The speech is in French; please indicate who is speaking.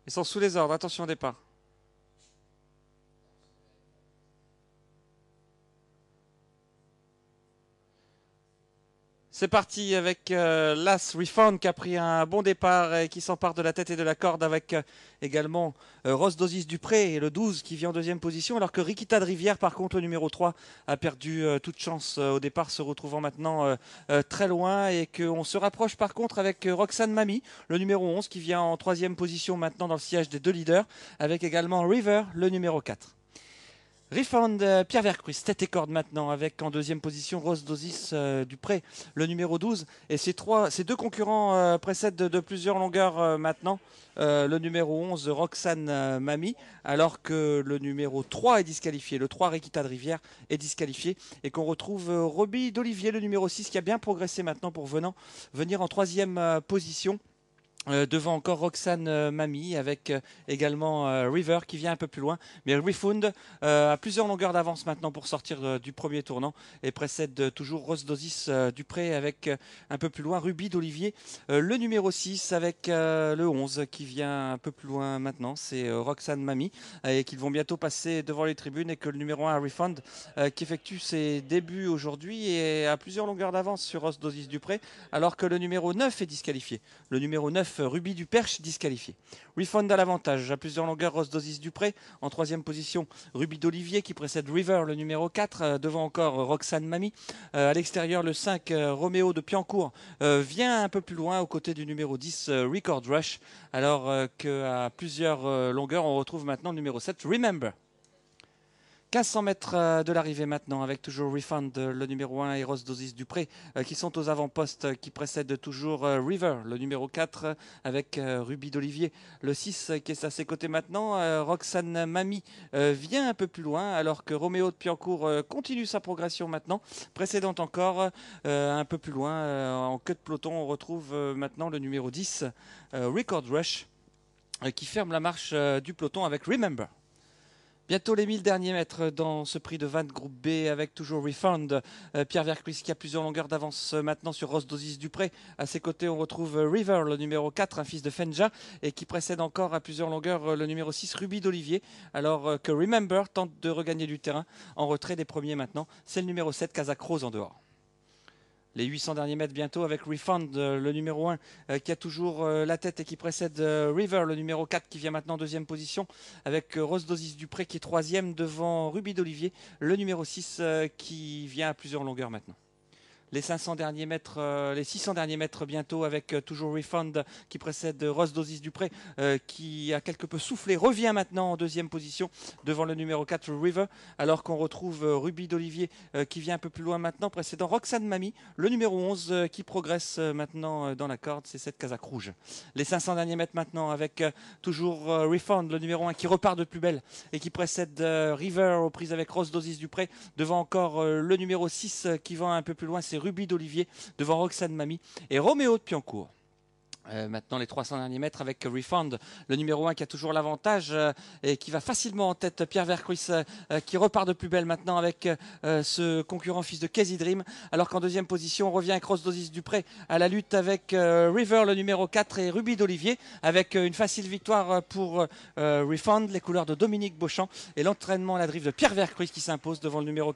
Speaker 1: Ils sont sous les ordres, attention au départ. C'est parti avec Las Refund qui a pris un bon départ et qui s'empare de la tête et de la corde avec également Ross Dosis Dupré et le 12 qui vient en deuxième position alors que Rikita de Rivière par contre le numéro 3 a perdu toute chance au départ se retrouvant maintenant très loin et qu'on se rapproche par contre avec Roxane Mami le numéro 11 qui vient en troisième position maintenant dans le sillage des deux leaders avec également River le numéro 4. Refund Pierre Vercruis, tête et corde maintenant, avec en deuxième position Rose Dosis Dupré, le numéro 12. Et ces deux concurrents précèdent de plusieurs longueurs maintenant. Le numéro 11, Roxane Mami, alors que le numéro 3 est disqualifié. Le 3, Rikita de Rivière, est disqualifié. Et qu'on retrouve Roby d'Olivier, le numéro 6, qui a bien progressé maintenant pour venir en troisième position. Devant encore Roxane Mami avec également River qui vient un peu plus loin. Mais Refund a plusieurs longueurs d'avance maintenant pour sortir du premier tournant et précède toujours Rose Dosis Dupré avec un peu plus loin Ruby d'Olivier. Le numéro 6 avec le 11 qui vient un peu plus loin maintenant. C'est Roxane Mami et qu'ils vont bientôt passer devant les tribunes et que le numéro 1 Refund qui effectue ses débuts aujourd'hui et a plusieurs longueurs d'avance sur Rose Dosis Dupré alors que le numéro 9 est disqualifié. Le numéro 9 Ruby du Perche disqualifié. Refund à l'avantage, à plusieurs longueurs, Rose Dosis Dupré. En troisième position, Ruby d'Olivier qui précède River, le numéro 4. Devant encore Roxane Mami. À l'extérieur, le 5, Roméo de Piancourt, vient un peu plus loin aux côtés du numéro 10, Record Rush. Alors qu'à plusieurs longueurs, on retrouve maintenant le numéro 7, Remember. 1500 mètres de l'arrivée maintenant avec toujours Refund, le numéro 1 et Rose Dosis Dupré qui sont aux avant-postes qui précèdent toujours River, le numéro 4 avec Ruby d'Olivier, le 6 qui est à ses côtés maintenant. Roxane Mami vient un peu plus loin alors que Roméo de Piancourt continue sa progression maintenant, précédente encore un peu plus loin en queue de peloton on retrouve maintenant le numéro 10 Record Rush qui ferme la marche du peloton avec Remember. Bientôt les 1000 derniers mètres dans ce prix de Vannes Groupe B avec toujours Refund. Pierre Vercruis qui a plusieurs longueurs d'avance maintenant sur Rose Dosis Dupré. À ses côtés, on retrouve River, le numéro 4, un fils de Fenja, et qui précède encore à plusieurs longueurs le numéro 6, Ruby d'Olivier. Alors que Remember tente de regagner du terrain en retrait des premiers maintenant. C'est le numéro 7, Kazakh Rose en dehors. Les 800 derniers mètres bientôt avec Refund, le numéro 1 qui a toujours la tête et qui précède River, le numéro 4 qui vient maintenant en deuxième position avec Rose Dosis Dupré qui est troisième devant Ruby d'Olivier, le numéro 6 qui vient à plusieurs longueurs maintenant. Les 500 derniers mètres, les 600 derniers mètres bientôt avec toujours Refund qui précède Rose Dosis Dupré qui a quelque peu soufflé, revient maintenant en deuxième position devant le numéro 4 River alors qu'on retrouve Ruby d'Olivier qui vient un peu plus loin maintenant précédant Roxane Mami, le numéro 11 qui progresse maintenant dans la corde, c'est cette Kazakh rouge. Les 500 derniers mètres maintenant avec toujours Refund, le numéro 1 qui repart de plus belle et qui précède River aux prises avec Rose Dosis Dupré devant encore le numéro 6 qui va un peu plus loin, c'est Ruby d'Olivier devant Roxane Mami et Roméo de Piancourt. Maintenant les 300 derniers mètres avec Refund, le numéro 1 qui a toujours l'avantage et qui va facilement en tête. Pierre Vercruis qui repart de plus belle maintenant avec ce concurrent fils de Casey Dream. Alors qu'en deuxième position on revient avec Rose Dosis Dupré à la lutte avec River le numéro 4 et Ruby d'Olivier avec une facile victoire pour Refund, les couleurs de Dominique Beauchamp et l'entraînement à la drift de Pierre Vercruis qui s'impose devant le numéro